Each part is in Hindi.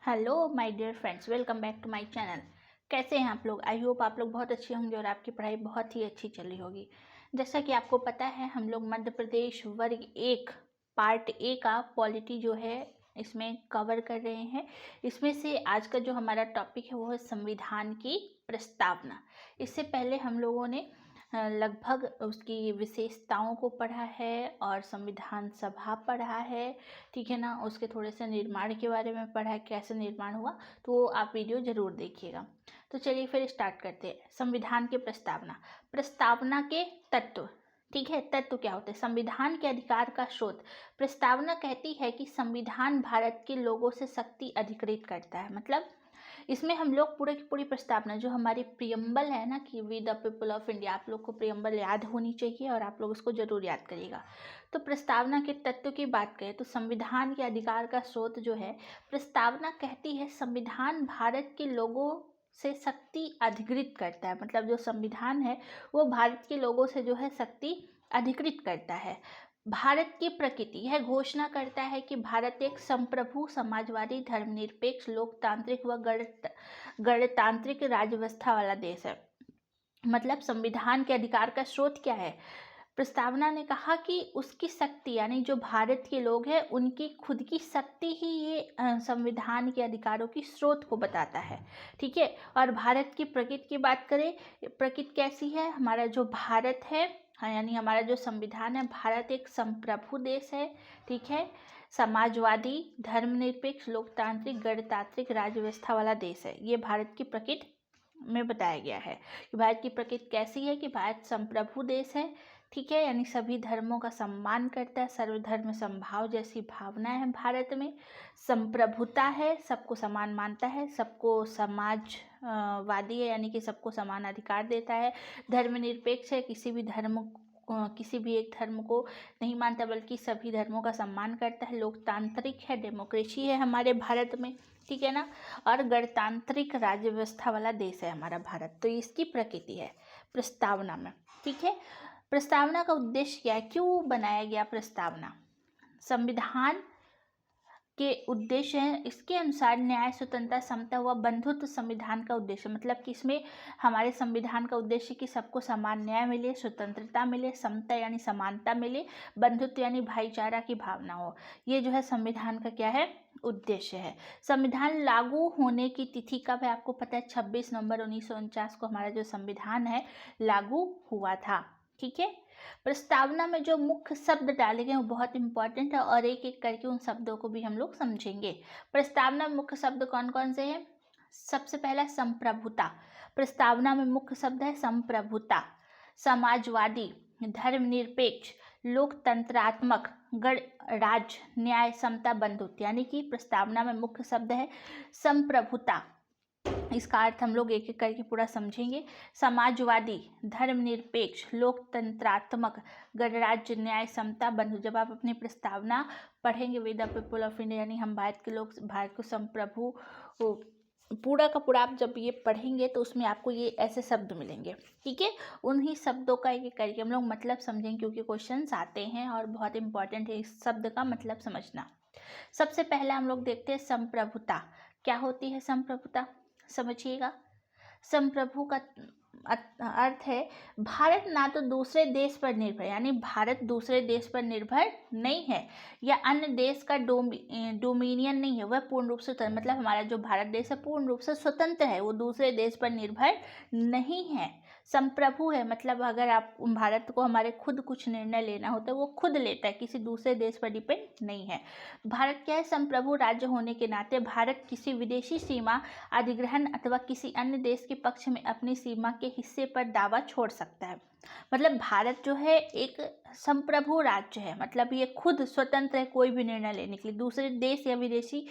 Hello my dear friends, welcome back to my channel. कैसे हैं आप लोग? आई होप आप लोग बहुत अच्छे होंगे और आपकी पढ़ाई बहुत ही अच्छी चल रही होगी। जैसा कि आपको पता है, हम लोग मध्य प्रदेश वर्ग 1 पार्ट ए का पॉलिटी जो है इसमें कवर कर रहे हैं। इसमें से आज का जो हमारा टॉपिक है वो है संविधान की प्रस्तावना। इससे पहले हम लोगों ने लगभग उसकी विशेषताओं को पढ़ा है और संविधान सभा पढ़ा है, ठीक है ना। उसके थोड़े से निर्माण के बारे में पढ़ा है, कैसे निर्माण हुआ, तो आप वीडियो ज़रूर देखिएगा। तो चलिए फिर स्टार्ट करते हैं। संविधान की प्रस्तावना। प्रस्तावना के तत्व, ठीक है। तत्व क्या होते हैं? संविधान के अधिकार का स्रोत। प्रस्तावना कहती है कि संविधान भारत के लोगों से शक्ति अधिकृत करता है। मतलब इसमें हम लोग पूरे की पूरी प्रस्तावना, जो हमारी प्रियम्बल है ना कि we the people of India, आप लोग को प्रियम्बल याद होनी चाहिए और आप लोग उसको जरूर याद करिएगा। तो प्रस्तावना के तत्व की बात करें तो संविधान के अधिकार का स्रोत जो है, प्रस्तावना कहती है संविधान भारत के लोगों से शक्ति अधिकृत करता है। मतलब जो संविधान है वो भारत के लोगों से जो है शक्ति अधिकृत करता है। भारत की प्रकृति, यह घोषणा करता है कि भारत एक संप्रभु, समाजवादी, धर्मनिरपेक्ष, लोकतांत्रिक व गणतांत्रिक राज्य व्यवस्था वाला देश है। मतलब संविधान के अधिकार का स्रोत क्या है? प्रस्तावना ने कहा कि उसकी शक्ति, यानी जो भारत के लोग हैं उनकी खुद की शक्ति ही ये संविधान के अधिकारों की स्रोत को बताता है, ठीक है। और भारत की प्रकृति की बात करें, प्रकृति कैसी है? हमारा जो भारत है, हाँ, यानी हमारा जो संविधान है, भारत एक संप्रभु देश है, ठीक है। समाजवादी, धर्मनिरपेक्ष, लोकतांत्रिक, गणतांत्रिक राज्य व्यवस्था वाला देश है। ये भारत की प्रकृति में बताया गया है कि भारत की प्रकृति कैसी है, कि भारत संप्रभु देश है, ठीक है। यानी सभी धर्मों का सम्मान करता है, सर्वधर्म समभाव जैसी भावना है भारत में। संप्रभुता है, सबको समान मानता है, सबको समाजवादी है, यानी कि सबको समान अधिकार देता है। धर्मनिरपेक्ष है, किसी भी एक धर्म को नहीं मानता बल्कि सभी धर्मों का सम्मान करता है। लोकतांत्रिक है, डेमोक्रेसी है हमारे भारत में, ठीक है ना। और गणतांत्रिक राज्य व्यवस्था वाला देश है हमारा भारत। तो इसकी प्रकृति है प्रस्तावना में, ठीक है। प्रस्तावना का उद्देश्य क्या है? क्यों बनाया गया प्रस्तावना? संविधान के उद्देश्य हैं, इसके अनुसार न्याय, स्वतंत्रता, समता व बंधुत्व संविधान का उद्देश्य। मतलब कि इसमें हमारे संविधान का उद्देश्य कि सबको समान न्याय मिले, स्वतंत्रता मिले, समता यानी समानता मिले, बंधुत्व यानी भाईचारा की भावना हो। ये जो है संविधान का क्या है? उद्देश्य है। संविधान लागू होने की तिथि कब है? आपको पता है 26 नवंबर 1949 को हमारा जो संविधान है लागू हुआ था, ठीक है। प्रस्तावना में जो मुख्य शब्द डाले गए वो बहुत इंपॉर्टेंट है और एक एक करके उन शब्दों को भी हम लोग समझेंगे। प्रस्तावना में मुख्य शब्द कौन कौन से हैं? सबसे पहला संप्रभुता। प्रस्तावना में मुख्य शब्द है संप्रभुता। समाजवादी, धर्मनिरपेक्ष, लोकतंत्रात्मक, गणराज्य, न्याय, समता, बंधुत्व। यानी कि प्रस्तावना में मुख्य शब्द है संप्रभुता। इसका अर्थ हम लोग एक एक करके पूरा समझेंगे। समाजवादी, धर्मनिरपेक्ष, लोकतंत्रात्मक, गणराज्य, न्याय, समता, बंधु। जब आप अपनी प्रस्तावना पढ़ेंगे with the people of India, यानी हम भारत के लोग, भारत को संप्रभु, पूरा का पूरा आप जब ये पढ़ेंगे तो उसमें आपको ये ऐसे शब्द मिलेंगे, ठीक है। उन्हीं शब्दों का एक एक करके हम लोग मतलब समझेंगे, क्योंकि क्वेश्चंस आते हैं और बहुत इंपॉर्टेंट है इस शब्द का मतलब समझना। सबसे पहले हम लोग देखते हैं संप्रभुता। क्या होती है संप्रभुता? समझिएगा। संप्रभु का अर्थ है भारत ना तो दूसरे देश पर निर्भर, यानी भारत दूसरे देश पर निर्भर नहीं है या अन्य देश का डोमिनियन नहीं है, वह पूर्ण रूप से स्वतंत्र। मतलब हमारा जो भारत देश है पूर्ण रूप से स्वतंत्र है, वो दूसरे देश पर निर्भर नहीं है। संप्रभु है, मतलब अगर आप भारत को हमारे खुद कुछ निर्णय लेना होता है वो खुद लेता है, किसी दूसरे देश पर डिपेंड नहीं है। भारत क्या है? संप्रभु राज्य होने के नाते भारत किसी विदेशी सीमा अधिग्रहण अथवा किसी अन्य देश के पक्ष में अपनी सीमा के हिस्से पर दावा छोड़ सकता है। मतलब भारत जो है एक संप्रभु राज्य है, मतलब ये खुद स्वतंत्र है कोई भी निर्णय लेने के लिए, दूसरे देश या विदेशी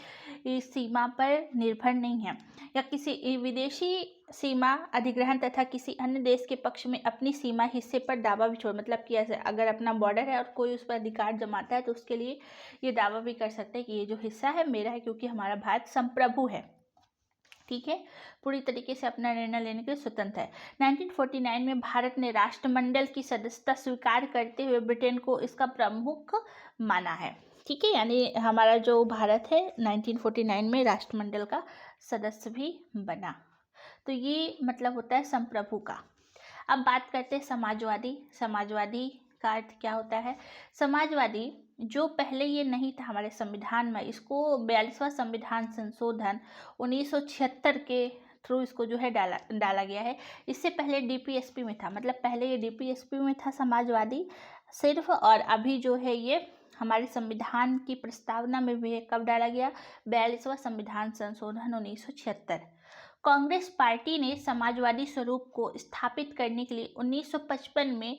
सीमा पर निर्भर नहीं है, या किसी विदेशी सीमा अधिग्रहण तथा किसी अन्य देश के पक्ष में अपनी सीमा हिस्से पर दावा भी छोड़। मतलब कि ऐसे अगर अपना बॉर्डर है और कोई उस पर अधिकार जमाता है तो उसके लिए ये दावा भी कर सकते हैं कि ये जो हिस्सा है मेरा है, क्योंकि हमारा भारत संप्रभु है, ठीक है। पूरी तरीके से अपना निर्णय लेने के लिए स्वतंत्र है। 1949 में भारत ने राष्ट्रमंडल की सदस्यता स्वीकार करते हुए ब्रिटेन को इसका प्रमुख माना है, ठीक है, यानी हमारा जो भारत है 1949 में राष्ट्रमंडल का सदस्य भी बना। तो ये मतलब होता है संप्रभु का। अब बात करते हैं समाजवादी। समाजवादी का अर्थ क्या होता है? समाजवादी जो पहले ये नहीं था हमारे संविधान में, इसको 42वां संविधान संशोधन 1976 के थ्रू इसको जो है डाला गया है। इससे पहले डीपीएसपी में था, मतलब पहले ये डीपीएसपी में था समाजवादी सिर्फ, और अभी जो है ये हमारे संविधान की प्रस्तावना में भी कब डाला गया? 42वां संविधान संशोधन 1976। कांग्रेस पार्टी ने समाजवादी स्वरूप को स्थापित करने के लिए 1955 में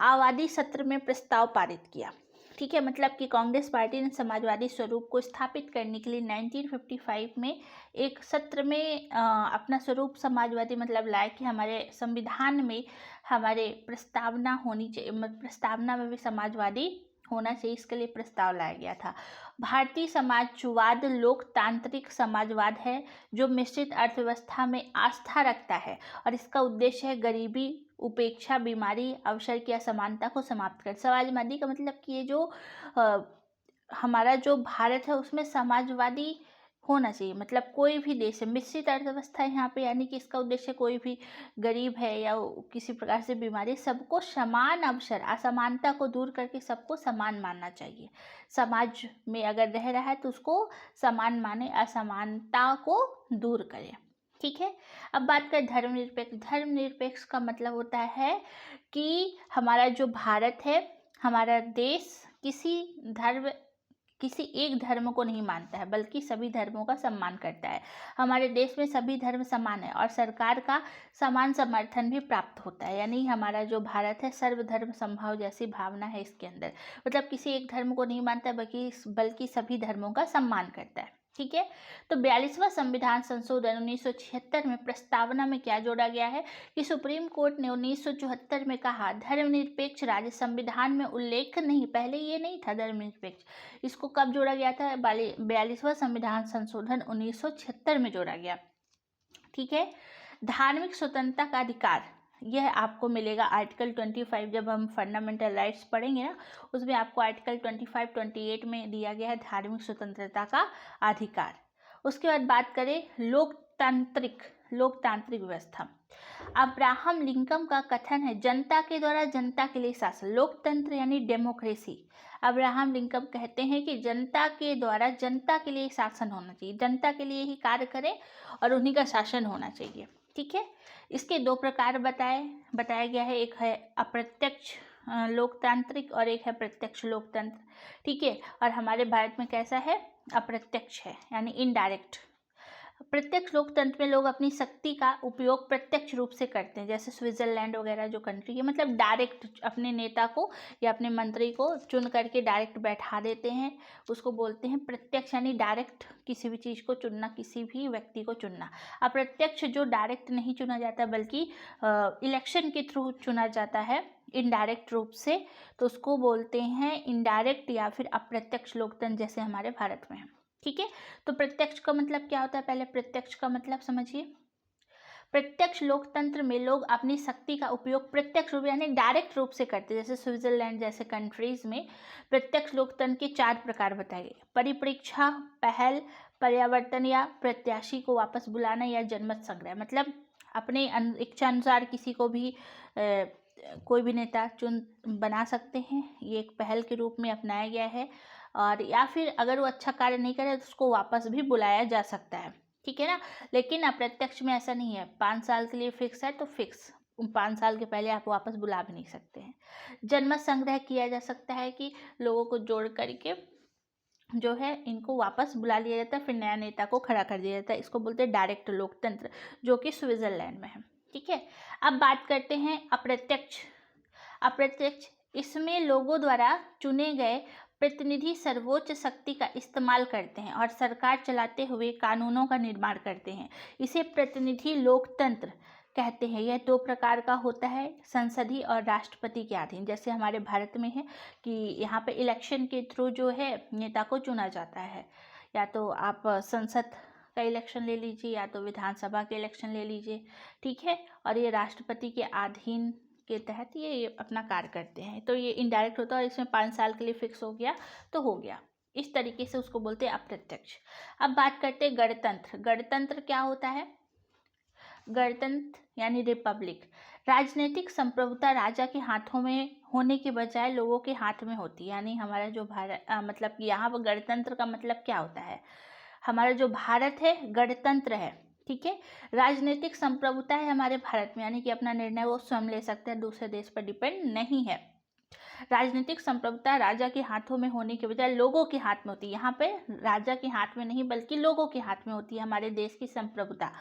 आबादी सत्र में प्रस्ताव पारित किया। ठीक है, मतलब कि कांग्रेस पार्टी ने समाजवादी स्वरूप को स्थापित करने के लिए 1955 में एक सत्र में अपना स्वरूप समाजवादी मतलब लाया कि हमारे संविधान में हमारे प्रस्तावना होनी चाहिए, प्रस्तावना में भी समाजवादी होना चाहिए, इसके लिए प्रस्ताव लाया गया था। भारतीय समाजवाद लोकतांत्रिक समाजवाद है जो मिश्रित अर्थव्यवस्था में आस्था रखता है और इसका उद्देश्य है गरीबी, उपेक्षा, बीमारी, अवसर की असमानता को समाप्त कर। समाजवादी का मतलब कि ये जो हमारा जो भारत है उसमें समाजवादी होना चाहिए, मतलब कोई भी देश है, मिश्रित अर्थव्यवस्था है यहाँ पे, यानी कि इसका उद्देश्य कोई भी गरीब है या किसी प्रकार से बीमारी, सबको समान अवसर, असमानता को दूर करके सबको समान मानना चाहिए। समाज में अगर रह रहा है तो उसको समान माने, असमानता को दूर करे। ठीक है, अब बात करें धर्मनिरपेक्ष। धर्मनिरपेक्ष का मतलब होता है कि हमारा जो भारत है, हमारा देश किसी एक धर्म को नहीं मानता है बल्कि सभी धर्मों का सम्मान करता है। हमारे देश में सभी धर्म समान है और सरकार का समान समर्थन भी प्राप्त होता है, यानी हमारा जो भारत है सर्वधर्म समभाव जैसी भावना है इसके अंदर, मतलब किसी एक धर्म को नहीं मानता बल्कि सभी धर्मों का सम्मान करता है। ठीक है, तो 42वां संविधान संशोधन 1976 में प्रस्तावना में क्या जोड़ा गया है कि सुप्रीम कोर्ट ने 1974 में कहा धर्मनिरपेक्ष राज्य संविधान में उल्लेख नहीं, पहले ये नहीं था धर्मनिरपेक्ष, इसको कब जोड़ा गया था? 42वां संविधान संशोधन 1976 में जोड़ा गया। ठीक है, धार्मिक स्वतंत्रता का अधिकार यह आपको मिलेगा आर्टिकल 25, जब हम फंडामेंटल राइट्स पढ़ेंगे ना उसमें आपको आर्टिकल 25, 28 में दिया गया है धार्मिक स्वतंत्रता का अधिकार। उसके बाद बात करें लोकतांत्रिक व्यवस्था। अब्राहम लिंकन का कथन है जनता के द्वारा जनता के लिए शासन। लोकतंत्र यानी डेमोक्रेसी। अब्राहम लिंकन कहते हैं कि जनता के द्वारा जनता के लिए शासन होना चाहिए, जनता के लिए ही कार्य करें और उन्हीं का शासन होना चाहिए। ठीक है, इसके दो प्रकार बताया गया है, एक है अप्रत्यक्ष लोकतांत्रिक और एक है प्रत्यक्ष लोकतंत्र। ठीक है, और हमारे भारत में कैसा है? अप्रत्यक्ष है, यानी इनडायरेक्ट। प्रत्यक्ष लोकतंत्र में लोग अपनी शक्ति का उपयोग प्रत्यक्ष रूप से करते हैं, जैसे स्विट्जरलैंड वगैरह जो कंट्री है, मतलब डायरेक्ट अपने नेता को या अपने मंत्री को चुन करके डायरेक्ट बैठा देते हैं, उसको बोलते हैं प्रत्यक्ष, यानी डायरेक्ट किसी भी चीज़ को चुनना, किसी भी व्यक्ति को चुनना। अप्रत्यक्ष जो डायरेक्ट नहीं चुना जाता बल्कि इलेक्शन के थ्रू चुना जाता है इनडायरेक्ट रूप से, तो उसको बोलते हैं इनडायरेक्ट या फिर अप्रत्यक्ष लोकतंत्र, जैसे हमारे भारत में है। ठीक है, तो प्रत्यक्ष का मतलब क्या होता है? पहले प्रत्यक्ष का मतलब समझिए। प्रत्यक्ष लोकतंत्र में लोग अपनी शक्ति का उपयोग प्रत्यक्ष रूप यानी डायरेक्ट रूप से करते हैं, जैसे स्विट्जरलैंड जैसे कंट्रीज में प्रत्यक्ष लोकतंत्र के 4 प्रकार बताए गए: परिप्रेक्षा, पहल, पर्यावर्तन या प्रत्याशी को वापस बुलाना या जनमत संग्रह। मतलब अपने इच्छा अनुसार किसी को भी कोई भी नेता बना सकते हैं, ये एक पहल के रूप में अपनाया गया है, और या फिर अगर वो अच्छा कार्य नहीं करे तो उसको वापस भी बुलाया जा सकता है। ठीक है ना, लेकिन अप्रत्यक्ष में ऐसा नहीं है, 5 साल के लिए फिक्स है तो फिक्स, 5 साल के पहले आप वापस बुला भी नहीं सकते हैं। जनमत संग्रह किया जा सकता है कि लोगों को जोड़ करके जो है इनको वापस बुला लिया जाता है, फिर नया नेता को खड़ा कर दिया जाता है, इसको बोलते हैं डायरेक्ट लोकतंत्र, जो कि स्विट्जरलैंड में है। ठीक है, अब बात करते हैं अप्रत्यक्ष। इसमें लोगों द्वारा चुने गए प्रतिनिधि सर्वोच्च शक्ति का इस्तेमाल करते हैं और सरकार चलाते हुए कानूनों का निर्माण करते हैं, इसे प्रतिनिधि लोकतंत्र कहते हैं। यह 2 प्रकार का होता है, संसदीय और राष्ट्रपति के अधीन। जैसे हमारे भारत में है कि यहाँ पे इलेक्शन के थ्रू जो है नेता को चुना जाता है, या तो आप संसद का इलेक्शन ले लीजिए या तो विधानसभा के इलेक्शन ले लीजिए। ठीक है, और ये राष्ट्रपति के अधीन के तहत ये अपना कार्य करते हैं। तो ये इनडायरेक्ट होता है और इसमें 5 साल के लिए फिक्स हो गया तो हो गया। इस तरीके से उसको बोलते हैं अप्रत्यक्ष। अब बात करते हैं गणतंत्र। गणतंत्र क्या होता है? गणतंत्र यानी रिपब्लिक। राजनीतिक संप्रभुता राजा के हाथों में होने के बजाय लोगों के हाथ में होती है। यानी हमारा जो भारत मतलब कि यहाँ पर गणतंत्र का मतलब क्या होता है? हमारा जो भारत है गणतंत्र है, ठीक है। राजनीतिक संप्रभुता है हमारे भारत में, यानी कि अपना निर्णय वो स्वयं ले सकते हैं, दूसरे देश पर डिपेंड नहीं है। राजनीतिक संप्रभुता राजा के हाथों में होने के बजाय लोगों के हाथ में होती है। यहाँ पे राजा के हाथ में नहीं बल्कि लोगों के हाथ में होती है हमारे देश की संप्रभुता,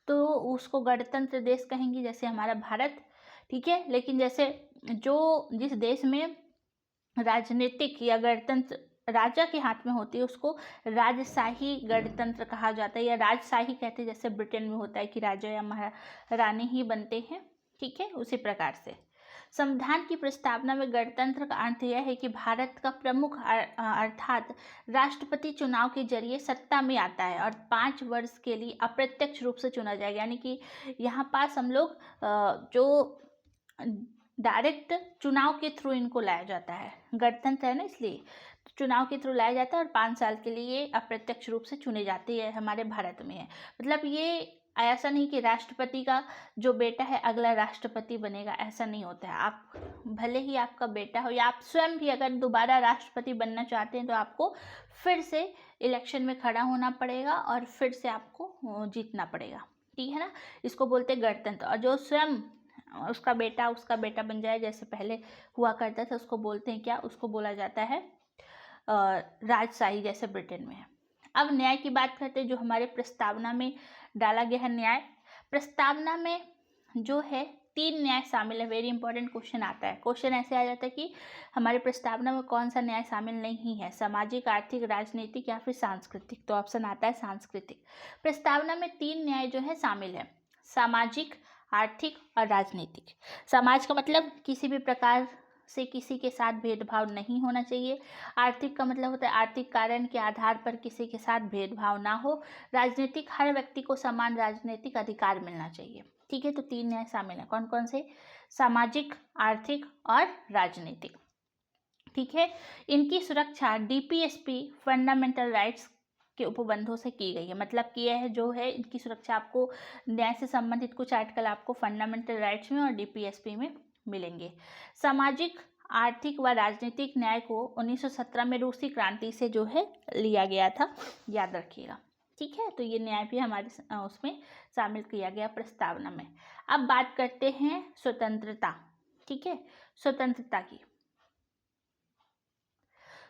तो उसको गणतंत्र देश कहेंगे, जैसे हमारा भारत, ठीक है। लेकिन जैसे जो जिस देश में राजनीतिक या गणतंत्र राजा के हाथ में होती है उसको राजशाही गणतंत्र कहा जाता है, या राजशाही कहते हैं, जैसे ब्रिटेन में होता है कि राजा या महारानी ही बनते हैं, ठीक है। उसी प्रकार से संविधान की प्रस्तावना में गणतंत्र का अर्थ यह है कि भारत का प्रमुख अर्थात राष्ट्रपति चुनाव के जरिए सत्ता में आता है और 5 वर्ष के लिए अप्रत्यक्ष रूप से चुना जाएगा। यानी कि यहाँ पास हम लोग जो डायरेक्ट चुनाव के थ्रू इनको लाया जाता है, गणतंत्र है ना, इसलिए चुनाव के थ्रू लाया जाता है और 5 साल के लिए अप्रत्यक्ष रूप से चुने जाते हैं, हमारे भारत में है। मतलब ये ऐसा नहीं कि राष्ट्रपति का जो बेटा है अगला राष्ट्रपति बनेगा, ऐसा नहीं होता है। आप भले ही आपका बेटा हो या आप स्वयं भी अगर दोबारा राष्ट्रपति बनना चाहते हैं तो आपको फिर से इलेक्शन में खड़ा होना पड़ेगा और फिर से आपको जीतना पड़ेगा, ठीक है ना। इसको बोलते हैं गणतंत्र। और जो स्वयं उसका बेटा बन जाए, जैसे पहले हुआ करता था, उसको बोलते हैं क्या? उसको बोला जाता है राजशाही, जैसे ब्रिटेन में है। अब न्याय की बात करते हैं, जो हमारे प्रस्तावना में डाला गया है न्याय। प्रस्तावना में जो है 3 न्याय शामिल है। वेरी इंपॉर्टेंट क्वेश्चन आता है। क्वेश्चन ऐसे आ जाता है कि हमारे प्रस्तावना में कौन सा न्याय शामिल नहीं है? सामाजिक, आर्थिक, राजनीतिक या फिर सांस्कृतिक? तो ऑप्शन आता है सांस्कृतिक। प्रस्तावना में 3 न्याय जो है शामिल है, सामाजिक, आर्थिक और राजनीतिक। समाज का मतलब किसी भी प्रकार से किसी के साथ भेदभाव नहीं होना चाहिए। आर्थिक का मतलब होता है आर्थिक कारण के आधार पर किसी के साथ भेदभाव ना हो। राजनीतिक, हर व्यक्ति को समान राजनीतिक अधिकार मिलना चाहिए, ठीक है। तो 3 न्याय शामिल है। कौन कौन से? सामाजिक, आर्थिक और राजनीतिक, ठीक है। इनकी सुरक्षा डीपीएसपी फंडामेंटल राइट्स के उपबंधों से की गई है। मतलब कि यह जो है इनकी सुरक्षा आपको न्याय से संबंधित कुछ आर्टिकल आपको फंडामेंटल राइट्स में और डीपीएसपी में मिलेंगे। सामाजिक, आर्थिक व राजनीतिक न्याय को 1917 में रूसी क्रांति से जो है लिया गया था, याद रखिएगा, ठीक है। तो ये न्याय भी हमारे उसमें शामिल किया गया प्रस्तावना में। अब बात करते हैं स्वतंत्रता, ठीक है। स्वतंत्रता की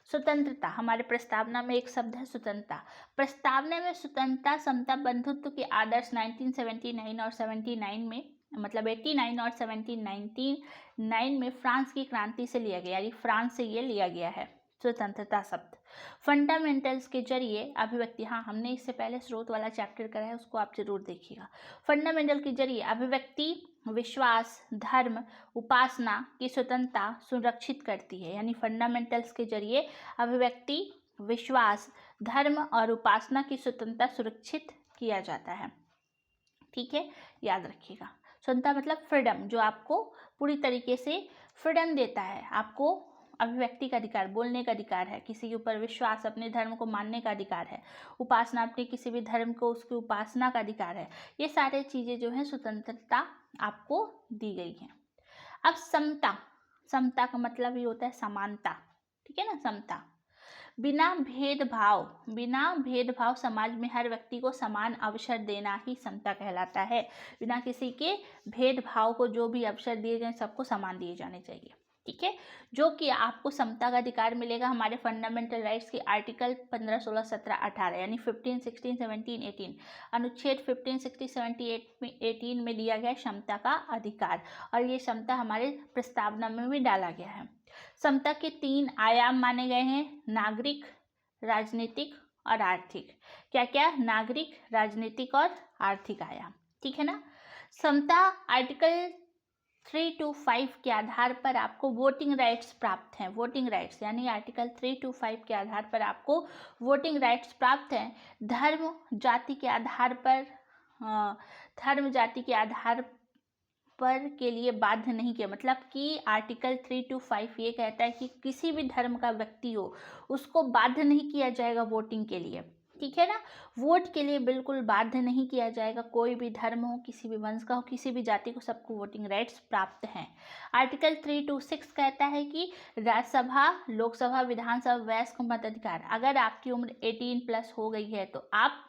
स्वतंत्रता हमारे प्रस्तावना में एक शब्द है स्वतंत्रता। प्रस्तावना में स्वतंत्रता, समता, बंधुत्व के आदर्श 1979 और 79 में, मतलब 89 और 1999 में फ्रांस की क्रांति से लिया गया, यानी फ्रांस से ये लिया गया है स्वतंत्रता शब्द। फंडामेंटल्स के जरिए अभिव्यक्ति, हाँ हमने इससे पहले स्रोत वाला चैप्टर करा है, उसको आप जरूर देखिएगा। फंडामेंटल के जरिए अभिव्यक्ति, विश्वास, धर्म, उपासना की स्वतंत्रता सुरक्षित करती है। यानी फंडामेंटल्स के जरिए अभिव्यक्ति, विश्वास, धर्म और उपासना की स्वतंत्रता सुरक्षित किया जाता है, ठीक है, याद रखिएगा। स्वतंत्रता मतलब फ्रीडम, जो आपको पूरी तरीके से फ्रीडम देता है। आपको अभिव्यक्ति का अधिकार, बोलने का अधिकार है, किसी के ऊपर विश्वास, अपने धर्म को मानने का अधिकार है, उपासना, अपने किसी भी धर्म को उसकी उपासना का अधिकार है। ये सारे चीज़ें जो है स्वतंत्रता आपको दी गई है। अब समता, समता का मतलब ये होता है समानता, ठीक है ना, समता। बिना भेदभाव समाज में हर व्यक्ति को समान अवसर देना ही समता कहलाता है। बिना किसी के भेदभाव को जो भी अवसर दिए जाए सबको समान दिए जाने चाहिए, ठीक है। जो कि आपको समता का अधिकार मिलेगा हमारे फंडामेंटल राइट्स के आर्टिकल 15, 16, 17, 18 यानी 15, 16, 17, 18। अनुच्छेद 15, 16, 17, 18 में दिया गया समता का अधिकार, और ये समता हमारे प्रस्तावना में भी डाला गया है। समता के 3 आयाम माने गए हैं, नागरिक, राजनीतिक और आर्थिक। क्या क्या? नागरिक, राजनीतिक और आर्थिक आयाम, ठीक है ना। समता आर्टिकल 3 to 5 के आधार पर आपको वोटिंग राइट्स प्राप्त हैं। वोटिंग राइट्स यानी आर्टिकल 3 to 5 के आधार पर आपको वोटिंग राइट्स प्राप्त हैं। धर्म जाति के आधार पर पर के लिए बाध्य नहीं किया। मतलब कि आर्टिकल 325 ये कहता है कि किसी भी धर्म का व्यक्ति हो उसको बाध्य नहीं किया जाएगा वोटिंग के लिए, ठीक है ना। वोट के लिए बिल्कुल बाध्य नहीं किया जाएगा। कोई भी धर्म हो, किसी भी वंश का हो, किसी भी जाति को, सबको वोटिंग राइट्स प्राप्त हैं। आर्टिकल 326 कहता है कि राज्यसभा, लोकसभा, विधानसभा, वयस्क मताधिकार। अगर आपकी उम्र 18+ हो गई है तो आप,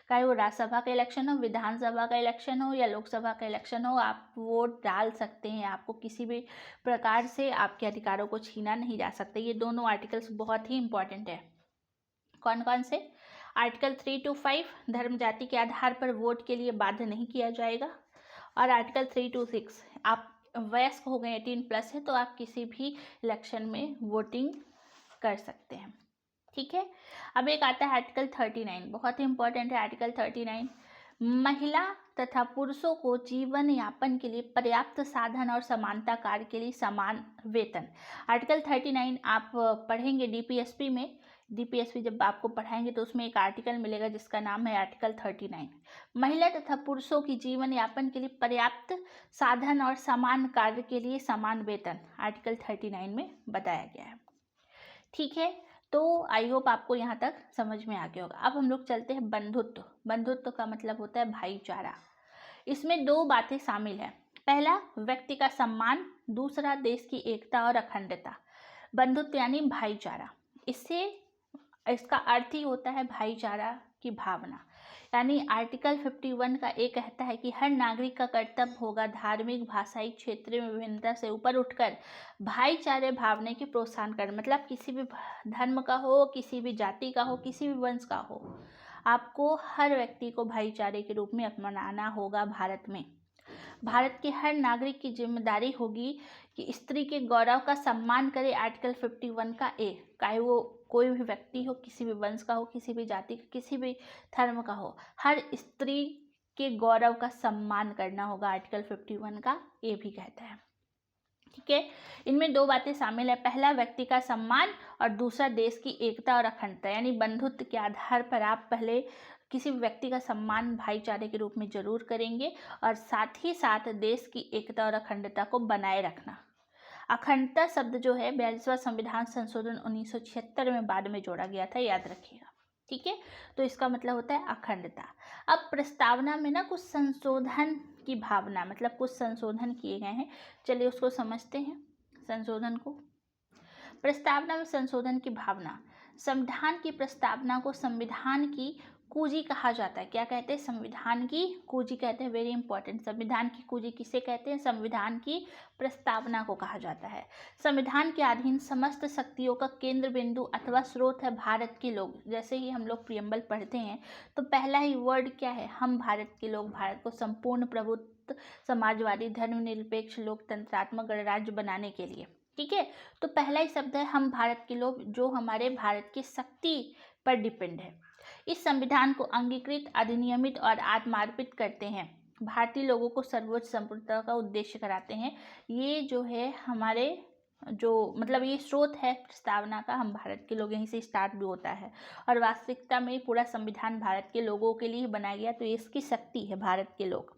चाहे वो राज्यसभा का इलेक्शन हो, विधानसभा का इलेक्शन हो या लोकसभा का इलेक्शन हो, आप वोट डाल सकते हैं। आपको किसी भी प्रकार से आपके अधिकारों को छीना नहीं जा सकता। ये दोनों आर्टिकल्स बहुत ही इंपॉर्टेंट है। कौन कौन से? आर्टिकल 325 धर्म जाति के आधार पर वोट के लिए बाध्य नहीं किया जाएगा। और आर्टिकल 326 आप वयस्क हो गए, 18+ है तो आप किसी भी इलेक्शन में वोटिंग कर सकते हैं, ठीक है। अब एक आता है आर्टिकल 39, बहुत ही इंपॉर्टेंट है आर्टिकल 39। महिला तथा पुरुषों को जीवन यापन के लिए पर्याप्त साधन और समानता कार्य के लिए समान वेतन। आर्टिकल 39 आप पढ़ेंगे डीपीएसपी में। डीपीएसपी जब आपको पढ़ाएंगे तो उसमें एक आर्टिकल मिलेगा जिसका नाम है आर्टिकल 39। महिला तथा पुरुषों की जीवन यापन के लिए पर्याप्त साधन और समान कार्य के लिए समान वेतन आर्टिकल 39 में बताया गया है, ठीक है। तो आई होप आपको यहाँ तक समझ में आ गया होगा। अब हम लोग चलते हैं बंधुत्व। बंधुत्व का मतलब होता है भाईचारा। इसमें दो बातें शामिल है। पहला, व्यक्ति का सम्मान, दूसरा देश की एकता और अखंडता। बंधुत्व यानी भाईचारा, इसका अर्थ ही होता है भाईचारा की भावना। यानी आर्टिकल 51 का एक कहता है कि हर नागरिक का कर्तव्य होगा धार्मिक, भाषाई क्षेत्र में विभिन्नता से ऊपर उठकर भाईचारे भावना के प्रोत्साहन करना। मतलब किसी भी धर्म का हो, किसी भी जाति का हो, किसी भी वंश का हो, आपको हर व्यक्ति को भाईचारे के रूप में अपनाना होगा। भारत के हर नागरिक की जिम्मेदारी होगी कि स्त्री के गौरव का सम्मान करे। आर्टिकल 51 का ए, चाहे वो कोई भी व्यक्ति हो, किसी भी वंश का हो, किसी भी जाति का, किसी भी धर्म का हो, हर स्त्री के गौरव का सम्मान करना होगा। आर्टिकल 51 का ए भी कहता है, ठीक है। इनमें दो बातें शामिल है। पहला, व्यक्ति का सम्मान और दूसरा देश की एकता और अखंडता। यानी बंधुत्व के आधार पर आप पहले किसी भी व्यक्ति का सम्मान भाईचारे के रूप में जरूर करेंगे और साथ ही साथ देश की एकता और अखंडता को बनाए रखना। अखंडता शब्द जो है 42वां संविधान संशोधन 1976 में बाद में जोड़ा गया था, याद रखिएगा, ठीक है। तो इसका मतलब होता है अखंडता। अब प्रस्तावना में ना कुछ संशोधन की भावना, मतलब कुछ संशोधन किए गए हैं, चलिए उसको समझते हैं। संशोधन को, प्रस्तावना में संशोधन की भावना। संविधान की प्रस्तावना को संविधान की कुंजी कहा जाता है। क्या कहते हैं? संविधान की कुंजी कहते हैं। Very important. संविधान की कुंजी किसे कहते हैं? संविधान की प्रस्तावना को कहा जाता है। संविधान के अधीन समस्त शक्तियों का केंद्र बिंदु अथवा स्रोत है भारत के लोग। जैसे ही हम लोग प्रियम्बल पढ़ते हैं तो पहला ही वर्ड क्या है? हम भारत के लोग। भारत को संपूर्ण प्रभुत्व, समाजवादी, धर्मनिरपेक्ष, लोकतंत्रात्मक गणराज्य बनाने के लिए, ठीक है। तो पहला ही शब्द है हम भारत के लोग, जो हमारे भारत की शक्ति पर डिपेंड है। इस संविधान को अंगीकृत, अधिनियमित और आत्मार्पित करते हैं। भारतीय लोगों को सर्वोच्च संपूर्णता का उद्देश्य कराते हैं। ये जो है हमारे जो मतलब ये स्रोत है प्रस्तावना का, हम भारत के लोग, यहीं से स्टार्ट भी होता है। और वास्तविकता में पूरा संविधान भारत के लोगों के लिए बनाया गया, तो इसकी शक्ति है भारत के लोग।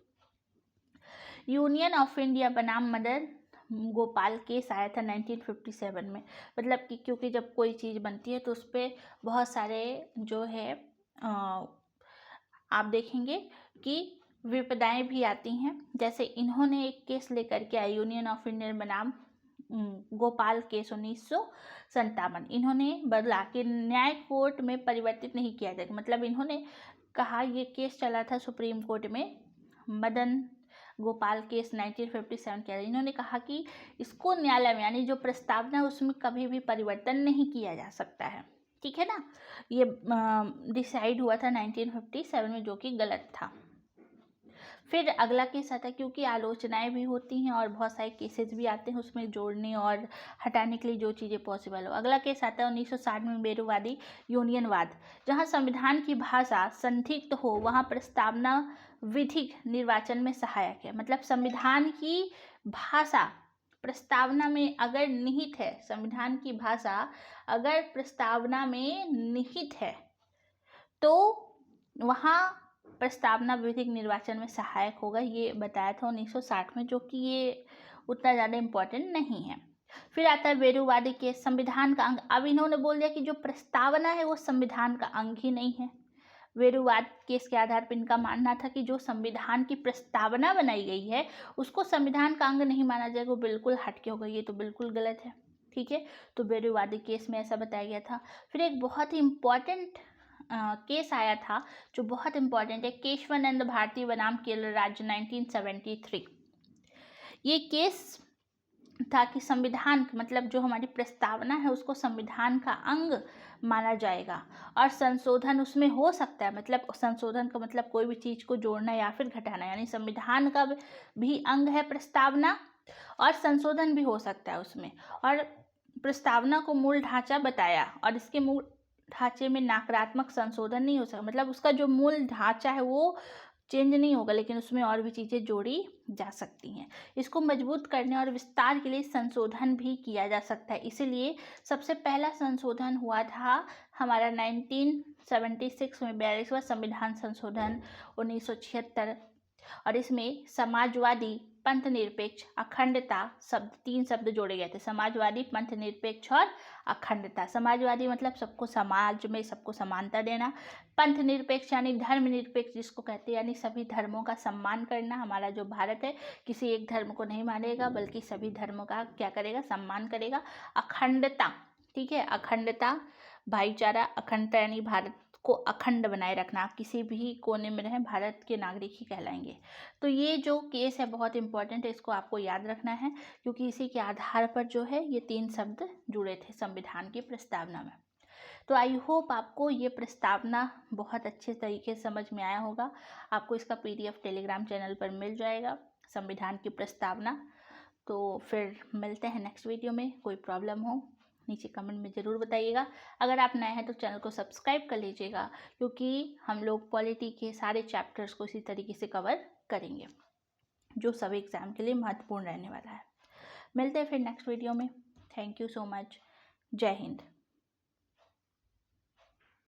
यूनियन ऑफ इंडिया बनाम मदन गोपाल केस आया था 1957 में। मतलब कि क्योंकि जब कोई चीज़ बनती है तो उस पर बहुत सारे जो है आप देखेंगे कि विपदाएं भी आती हैं। जैसे इन्होंने एक केस लेकर के आया, यूनियन ऑफ इंडिया बनाम गोपाल केस 1957। इन्होंने बदला कि न्याय कोर्ट में परिवर्तित नहीं किया जाएगा। मतलब इन्होंने कहा, ये केस चला था सुप्रीम कोर्ट में, मदन गोपाल केस 1957 किया। इन्होंने कहा कि इसको न्यायालय में, यानी जो प्रस्तावना है उसमें कभी भी परिवर्तन नहीं किया जा सकता है, ठीक है ना। ये डिसाइड हुआ था 1957 में, जो कि गलत था। फिर अगला केस आता है, क्योंकि आलोचनाएं भी होती हैं और बहुत सारे केसेस भी आते हैं उसमें जोड़ने और हटाने के लिए जो चीज़ें पॉसिबल हो। अगला केस आता है 1960 में, बेरुवादी यूनियनवाद। जहां संविधान की भाषा संदिग्ध हो वहां प्रस्तावना विधिक निर्वाचन में सहायक है। मतलब संविधान की भाषा प्रस्तावना में अगर निहित है, संविधान की भाषा अगर प्रस्तावना में निहित है तो वहाँ प्रस्तावना विधिक निर्वाचन में सहायक होगा, ये बताया था 1960 में, जो कि ये उतना ज़्यादा इम्पोर्टेंट नहीं है। फिर आता है वेरुवादी केस, संविधान का अंग। अब इन्होंने बोल दिया कि जो प्रस्तावना है वो संविधान का अंग ही नहीं है। वेरुवाद केस के आधार पर इनका मानना था कि जो संविधान की प्रस्तावना बनाई गई है उसको संविधान का अंग नहीं माना जाएगा, वो बिल्कुल हटके होगा। ये तो बिल्कुल गलत है, ठीक है। तो वेरुवादी केस में ऐसा बताया गया था। फिर एक बहुत ही इम्पॉर्टेंट केस आया था जो बहुत इम्पॉर्टेंट है, केशवानंद भारती बनाम केरल राज्य 1973। ये केस था कि संविधान मतलब जो हमारी प्रस्तावना है उसको संविधान का अंग माना जाएगा और संशोधन उसमें हो सकता है। मतलब संशोधन का मतलब कोई भी चीज़ को जोड़ना या फिर घटाना, यानी संविधान का भी अंग है प्रस्तावना और संशोधन भी हो सकता है उसमें। और प्रस्तावना को मूल ढांचा बताया और इसके मूल ढांचे में नकारात्मक संशोधन नहीं हो सकता, मतलब उसका जो मूल ढांचा है वो चेंज नहीं होगा, लेकिन उसमें और भी चीज़ें जोड़ी जा सकती हैं। इसको मजबूत करने और विस्तार के लिए संशोधन भी किया जा सकता है। इसीलिए सबसे पहला संशोधन हुआ था हमारा 1976 में, 42वां संविधान संशोधन 1976, और इसमें समाजवादी, पंथ निरपेक्ष, अखंडता शब्द, 3 शब्द जोड़े गए थे। समाजवादी, पंथ निरपेक्ष और अखंडता। समाजवादी मतलब सबको समाज में सबको समानता देना। पंथ निरपेक्ष यानी धर्म निरपेक्ष जिसको कहते हैं, यानी सभी धर्मों का सम्मान करना। हमारा जो भारत है किसी एक धर्म को नहीं मानेगा बल्कि सभी धर्मों का क्या करेगा, सम्मान करेगा। अखंडता, ठीक है, अखंडता भाईचारा, अखंडता यानी भारत को अखंड बनाए रखना, आप किसी भी कोने में रहें भारत के नागरिक ही कहलाएंगे। तो ये जो केस है बहुत इंपॉर्टेंट है, इसको आपको याद रखना है क्योंकि इसी के आधार पर जो है ये 3 शब्द जुड़े थे संविधान की प्रस्तावना में। तो आई होप आपको ये प्रस्तावना बहुत अच्छे तरीके से समझ में आया होगा। आपको इसका PDF टेलीग्राम चैनल पर मिल जाएगा, संविधान की प्रस्तावना। तो फिर मिलते हैं नेक्स्ट वीडियो में। कोई प्रॉब्लम हो नीचे कमेंट में ज़रूर बताइएगा। अगर आप नए हैं तो चैनल को सब्सक्राइब कर लीजिएगा क्योंकि हम लोग पॉलिटी के सारे चैप्टर्स को इसी तरीके से कवर करेंगे जो सभी एग्ज़ाम के लिए महत्वपूर्ण रहने वाला है। मिलते हैं फिर नेक्स्ट वीडियो में। Thank you so much. जय हिंद।